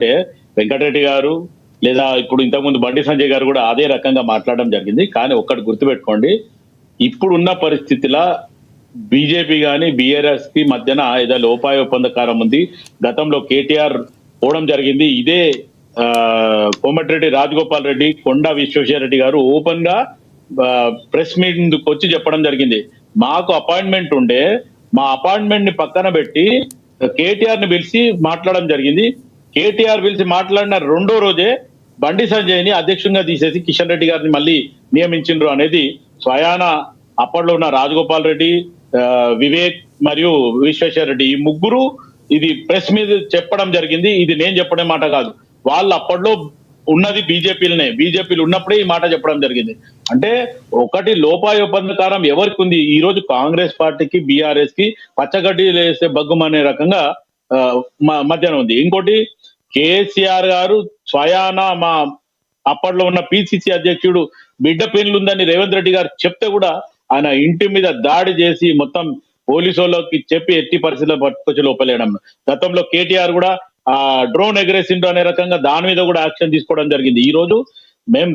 అంటే వెంకటరెడ్డి గారు లేదా ఇప్పుడు ఇంతకుముందు బండి సంజయ్ గారు కూడా అదే రకంగా మాట్లాడడం జరిగింది. కానీ ఒక్కటి గుర్తుపెట్టుకోండి, ఇప్పుడున్న పరిస్థితిలో బీజేపీ గాని బీఆర్ఎస్ కి మధ్యన ఏదో లోపాయ ఒప్పందకారం ఉంది. గతంలో కేటీఆర్ పోవడం జరిగింది. ఇదే కోమటిరెడ్డి రాజగోపాల్ రెడ్డి, కొండా విశ్వేశ్వరరెడ్డి గారు ఓపెన్ గా ప్రెస్ మీటింగ్ వచ్చి చెప్పడం జరిగింది. మాకు అపాయింట్మెంట్ ఉండే, మా అపాయింట్మెంట్ ని పక్కన పెట్టి కేటీఆర్ ని పిలిచి మాట్లాడడం జరిగింది. కేటీఆర్ పిలిచి మాట్లాడిన రెండో రోజే బండి సంజయ్ ని అధ్యక్షునిగా తీసేసి కిషన్ రెడ్డి గారిని మళ్ళీ నియమించిండ్రు అనేది స్వయాన అప్పట్లో ఉన్న రాజగోపాల్ రెడ్డి, వివేక్ మరియు విశ్వేశ్వర రెడ్డి ఈ ముగ్గురు ఇది ప్రెస్ మీద చెప్పడం జరిగింది. ఇది నేను చెప్పడం మాట కాదు. వాళ్ళు అప్పట్లో ఉన్నది బీజేపీలు ఉన్నప్పుడే ఈ మాట చెప్పడం జరిగింది. అంటే ఒకటి లోపాయ ఒప్పందకారం ఎవరికి ఉంది, ఈ రోజు కాంగ్రెస్ పార్టీకి బీఆర్ఎస్ కి పచ్చగడ్డి వేసే బగ్గుమనే రకంగా మధ్యాహ్నం ఉంది. ఇంకోటి కేసీఆర్ గారు స్వయాన మా అప్పట్లో ఉన్న పిసిసి అధ్యక్షుడు బిడ్డ పెళ్లుందని రేవంత్ రెడ్డి గారు చెప్తే కూడా ఆయన ఇంటి మీద దాడి చేసి మొత్తం పోలీసు వాళ్ళకి చెప్పి ఎట్టి పరిస్థితుల్లో పట్టుకొచ్చి లోపలేయడం. గతంలో కేటీఆర్ కూడా డ్రోన్ ఎగరేసిండు అనే రకంగా దాని మీద కూడా యాక్షన్ తీసుకోవడం జరిగింది. ఈ రోజు మేము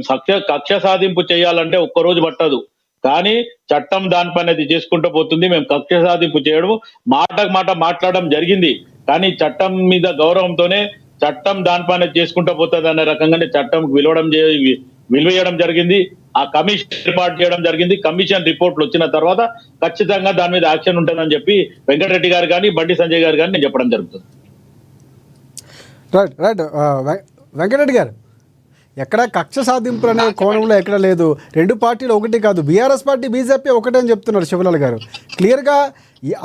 కక్ష సాధింపు చేయాలంటే ఒక్కరోజు పట్టదు, కానీ చట్టం దానిపైన చేసుకుంటూ పోతుంది. మేము కక్ష సాధింపు చేయడం మాటకు మాట మాట్లాడడం జరిగింది, కానీ చట్టం మీద గౌరవంతోనే చట్టం దానిపైన చేసుకుంటూ పోతుంది అనే రకంగానే చట్టం విలువేయడం జరిగింది. ఆ కమిషన్ ఏర్పాటు చేయడం జరిగింది. కమిషన్ రిపోర్ట్లు వచ్చిన తర్వాత ఖచ్చితంగా దాని మీద యాక్షన్ ఉంటుందని చెప్పి వెంకటరెడ్డి గారు కానీ బండి సంజయ్ గారు కానీ నేను చెప్పడం జరుగుతుంది. రైట్ వెంకటరెడ్డి గారు, ఎక్కడ కక్ష సాధింపులు అనే కోణంలో ఎక్కడ లేదు. రెండు పార్టీలు ఒకటి కాదు, బీఆర్ఎస్ పార్టీ బీజేపీ ఒకటే అని చెప్తున్నారు శివలాల్ గారు. క్లియర్గా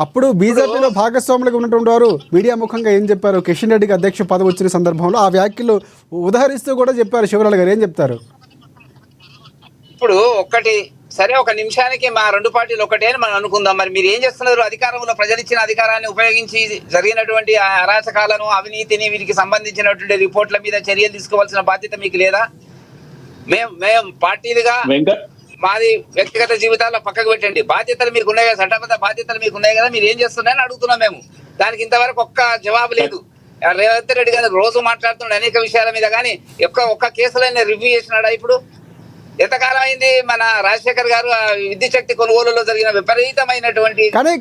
అప్పుడు బీజేపీలో భాగస్వాములుగా ఉన్నటువంటి వారు మీడియా ముఖంగా ఏం చెప్పారు, కిషన్ రెడ్డికి అధ్యక్ష పదవి వచ్చిన సందర్భంలో ఆ వ్యాఖ్యలు ఉదహరిస్తూ కూడా చెప్పారు. శివలాల్ గారు ఏం చెప్తారు? ఇప్పుడు ఒక్కటి సరే, ఒక నిమిషానికి మా రెండు పార్టీలు ఒకటే అని మనం అనుకుందాం. మరి మీరు ఏం చేస్తున్నారు? అధికారంలో ప్రజలు ఇచ్చిన అధికారాన్ని ఉపయోగించి జరిగినటువంటి అరాచకాలను, అవినీతిని, వీటికి సంబంధించినటువంటి రిపోర్ట్ల మీద చర్యలు తీసుకోవాల్సిన బాధ్యత మీకు లేదా? మేము పార్టీలుగా మాది వ్యక్తిగత జీవితాల్లో పక్కకు పెట్టండి, బాధ్యతలు మీకు ఉన్నాయి కదా, చట్టబద్ధ బాధ్యతలు మీకు ఉన్నాయి కదా, మీరు ఏం చేస్తున్నారని అడుగుతున్నాం మేము. దానికి ఇంతవరకు ఒక్క జవాబు లేదు. రేవంత్ రెడ్డి గారు రోజు మాట్లాడుతున్నాడు అనేక విషయాల మీద, కానీ ఒక్క కేసులో రివ్యూ చేసినాడా? ఇప్పుడు ఎంతకాలం అయింది మన రాజశేఖర్ గారు విద్యుత్ శక్తి కొనుగోలులో జరిగిన విపరీతమైనటువంటి. కానీ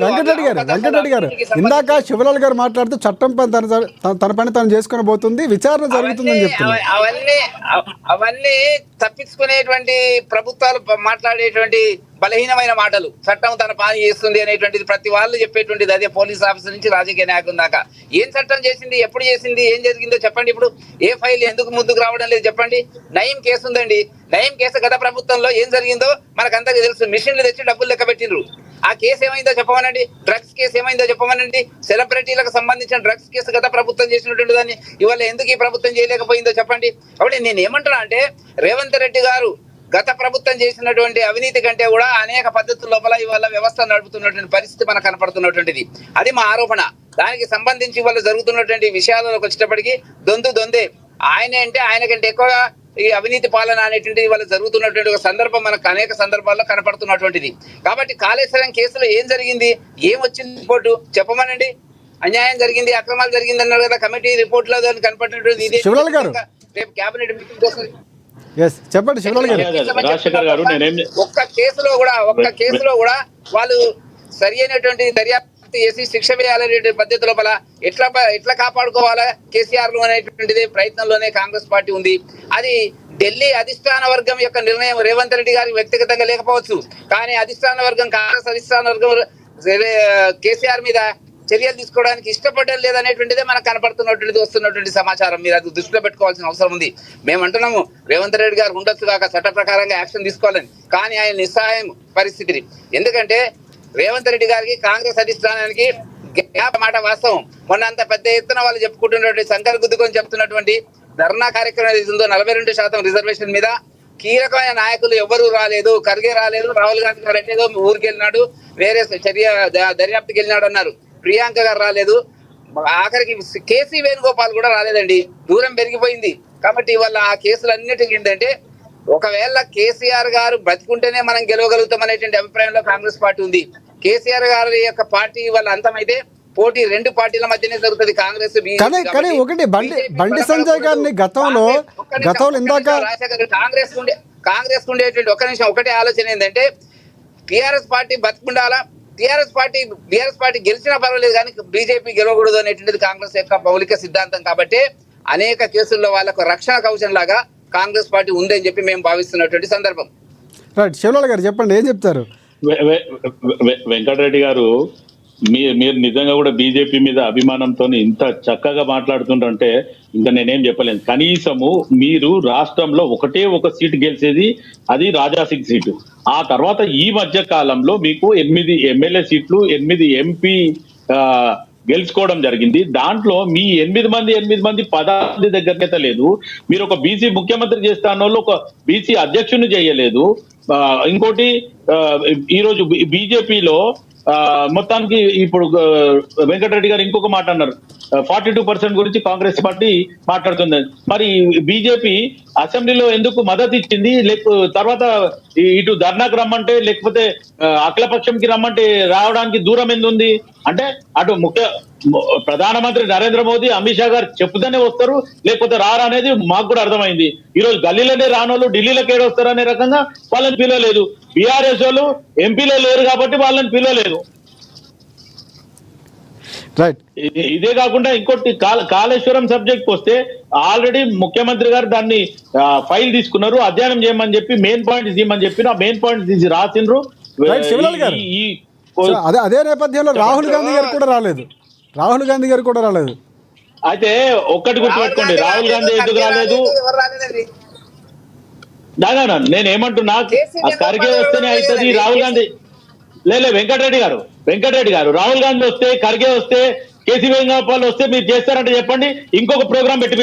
వెంకటరెడ్డి గారు ఇందాక శివలాల్ గారు మాట్లాడుతూ చట్టం తన పని తను చేసుకుని పోతుంది, విచారణ జరుగుతుందని చెప్తున్నారు. అవన్నీ తప్పించుకునేటువంటి ప్రభుత్వాలు మాట్లాడేటువంటి బలహీనమైన మాటలు. చట్టం తన పని చేస్తుంది అనేటువంటిది ప్రతి వాళ్ళు చెప్పేటువంటిది. అదే పోలీస్ ఆఫీసర్ నుంచి రాజకీయ నాయకుల దాకా. ఏం చట్టం చేసింది, ఎప్పుడు చేసింది, ఏం జరిగిందో చెప్పండి. ఇప్పుడు ఏ ఫైల్ ఎందుకు ముందుకు రావడం లేదు చెప్పండి. నయం కేసు ఉందండి. నయం కేసు గత ప్రభుత్వంలో ఏం జరిగిందో మనకందరికీ తెలుసు. మిషన్లు తెచ్చి డబ్బులు లెక్క పెట్టిండ్రు. ఆ కేసు ఏమైందో చెప్పమనండి. డ్రగ్స్ కేసు ఏమైందో చెప్పమనండి. సెలబ్రిటీలకు సంబంధించిన డ్రగ్స్ కేసు గత ప్రభుత్వం చేసినటువంటి దాన్ని ఇవాళ ఎందుకు ఈ ప్రభుత్వం చేయలేకపోయిందో చెప్పండి. కాబట్టి నేను ఏమంటున్నా అంటే, రేవంత్ రెడ్డి గారు గత ప్రభుత్వం చేసినటువంటి అవినీతి కంటే కూడా అనేక పద్ధతుల లోపల ఇవాళ వ్యవస్థ నడుపుతున్నటువంటి పరిస్థితి మనకు కనపడుతున్నటువంటిది. అది మా ఆరోపణ. దానికి సంబంధించి ఇవాళ జరుగుతున్నటువంటి విషయాలకు వచ్చేటప్పటికి దొందే. ఆయనే అంటే ఆయనకంటే ఎక్కువగా ఈ అవినీతి పాలన అనేటువంటిది ఇవాళ జరుగుతున్నటువంటి ఒక సందర్భం మనకు అనేక సందర్భాల్లో కనపడుతున్నటువంటిది. కాబట్టి కాళేశ్వరం కేసులో ఏం జరిగింది, ఏం వచ్చింది రిపోర్టు చెప్పమనండి. అన్యాయం జరిగింది, అక్రమాలు జరిగింది అన్నారు కదా, కమిటీ రిపోర్ట్ లో దాన్ని కనపడినటువంటి రేపు కేబినెట్ మీటింగ్ కోసం చెప్పండి శివలాల్ గారు. ఒక్క కేసులో కూడా వాళ్ళు సరి అయినటువంటి దర్యాప్తు చేసి శిక్ష వేయాలనే పద్ధతి లోపల ఎట్లా కాపాడుకోవాలా కేసీఆర్ లో అనేటువంటిది ప్రయత్నంలోనే కాంగ్రెస్ పార్టీ ఉంది. అది ఢిల్లీ అధిష్టాన వర్గం యొక్క నిర్ణయం రేవంత్ రెడ్డి గారికి వ్యక్తిగతంగా లేకపోవచ్చు, కానీ అధిష్టాన వర్గం, కాంగ్రెస్ అధిష్టాన వర్గం కేసీఆర్ మీద చర్యలు తీసుకోవడానికి ఇష్టపడడం లేదనేటువంటిదే మనకు కనపడుతున్నటువంటిది వస్తున్నటువంటి సమాచారం. మీరు అది దృష్టిలో పెట్టుకోవాల్సిన అవసరం ఉంది. మేము అంటున్నాము రేవంత్ రెడ్డి గారు ఉండొచ్చు కాక చట్ట ప్రకారంగా యాక్షన్ తీసుకోవాలని, కానీ ఆయన నిస్సహాయం పరిస్థితిని. ఎందుకంటే రేవంత్ రెడ్డి గారికి కాంగ్రెస్ అధిష్టానానికి మాట వాస్తవం. మొన్న అంత పెద్ద ఎత్తున వాళ్ళు చెప్పుకుంటున్నటువంటి శంకర్ గుద్దుకొని చెప్తున్నటువంటి ధర్నా కార్యక్రమం ఏది ఉందో 42% రిజర్వేషన్ మీద కీలకమైన నాయకులు ఎవరు రాలేదు. ఖర్గే రాలేదు, రాహుల్ గాంధీ గారు అంటే ఏదో ఊరికి వెళ్ళినాడు, వేరే దర్యాప్తుకి వెళ్ళినాడు అన్నారు. ప్రియాంక గారు రాలేదు, ఆఖరికి కేసీ వేణుగోపాల్ కూడా రాలేదండి. దూరం పెరిగిపోయింది. కాబట్టి ఇవాళ ఆ కేసులన్నిటికీ ఏంటంటే, ఒకవేళ కేసీఆర్ గారు బ్రతికుంటేనే మనం గెలవగలుగుతాం అనేటువంటి అభిప్రాయంలో కాంగ్రెస్ పార్టీ ఉంది. కేసీఆర్ గారి యొక్క పార్టీ వాళ్ళ అంతమైతే పోటీ రెండు పార్టీల మధ్యనే జరుగుతుంది, కాంగ్రెస్ BJP కానీ కాబట్టి ఒకటి బండి BJP సంజయ్ గారిని గతంలో ఇందాక కాంగ్రెస్ ఉండేటువంటి ఒక్క నిమిషం ఒకటే ఆలోచన ఏంటంటే టిఆర్ఎస్ పార్టీ బతుకుండాలా, టిఆర్ఎస్ పార్టీ గెలిచినా పర్వాలేదు కానీ బీజేపీ గెలవకూడదు అనేటువంటిది కాంగ్రెస్ యొక్క మౌలిక సిద్ధాంతం. కాబట్టి అనేక కేసుల్లో వాళ్ళకు రక్షణ కవచం లాగా కాంగ్రెస్ పార్టీ ఉందని చెప్పి మేము భావిస్తున్నటువంటి సందర్భం. రైట్, శివలాల్ గారు చెప్పండి, ఏం చెప్తారు? వెంకటరెడ్డి గారు, మీరు నిజంగా కూడా బీజేపీ మీద అభిమానంతో ఇంత చక్కగా మాట్లాడుతుంటే ఇంకా నేనేం చెప్పలేను. కనీసము మీరు రాష్ట్రంలో ఒకటే ఒక సీటు గెలిచేది, అది రాజాసింగ్ సీటు. ఆ తర్వాత ఈ మధ్య కాలంలో మీకు 8 ఎమ్మెల్యే సీట్లు, 8 ఎంపీ గెలుచుకోవడం జరిగింది. దాంట్లో మీ 8 మంది 10 మంది దగ్గరకైతే లేదు. మీరు ఒక బీసీ ముఖ్యమంత్రి చేస్తానో ఒక బీసీ అధ్యక్షుని చేయలేదు. ఇంకోటి ఈరోజు బీజేపీలో మొత్తానికి ఇప్పుడు వెంకటరెడ్డి గారు ఇంకొక మాట అన్నారు, 42% గురించి కాంగ్రెస్ పార్టీ మాట్లాడుతుంది. మరి బీజేపీ అసెంబ్లీలో ఎందుకు మద్దతు ఇచ్చింది? తర్వాత ఇటు ధర్నాకు రమ్మంటే, లేకపోతే అఖిలపక్షంకి రమ్మంటే రావడానికి దూరం ఎందుంది? అంటే అటు ప్రధానమంత్రి నరేంద్ర మోదీ, అమిత్ షా గారు చెప్పుతూనే వస్తారు, లేకపోతే రారా అనేది మాకు కూడా అర్థమైంది. ఈ రోజు గల్లీలోనే రానోళ్ళు ఢిల్లీలోకి ఏడొస్తారు అనే రకంగా వాళ్ళని పిలవలేదు. బీఆర్ఎస్ వాళ్ళు ఎంపీలో లేరు కాబట్టి వాళ్ళని పిలవలేదు. రైట్, ఇదే కాకుండా ఇంకోటి కాళేశ్వరం సబ్జెక్ట్ వస్తే ఆల్రెడీ ముఖ్యమంత్రి గారు దాన్ని ఫైల్ తీసుకున్నారు, అధ్యయనం చేయమని చెప్పి మెయిన్ పాయింట్స్ తీయమని చెప్పి ఆ మెయిన్ పాయింట్స్ తీసి రాసిండ్రు. అదే నేపథ్యంలో రాహుల్ గాంధీ గారు కూడా రాలేదు. అయితే ఒక్కటి గుర్తుపెట్టుకోండి, రాహుల్ గాంధీ ఎందుకు రాలేదు? నేనేమంటున్నా, ఖర్గే వస్తేనే అవుతుంది. రాహుల్ గాంధీ వెంకటరెడ్డి గారు రాహుల్ గాంధీ వస్తే, ఖర్గే వస్తే, కేసీ వేణుగోపాల్ వస్తే మీరు చేస్తారంటే చెప్పండి, ఇంకొక ప్రోగ్రామ్ పెట్టి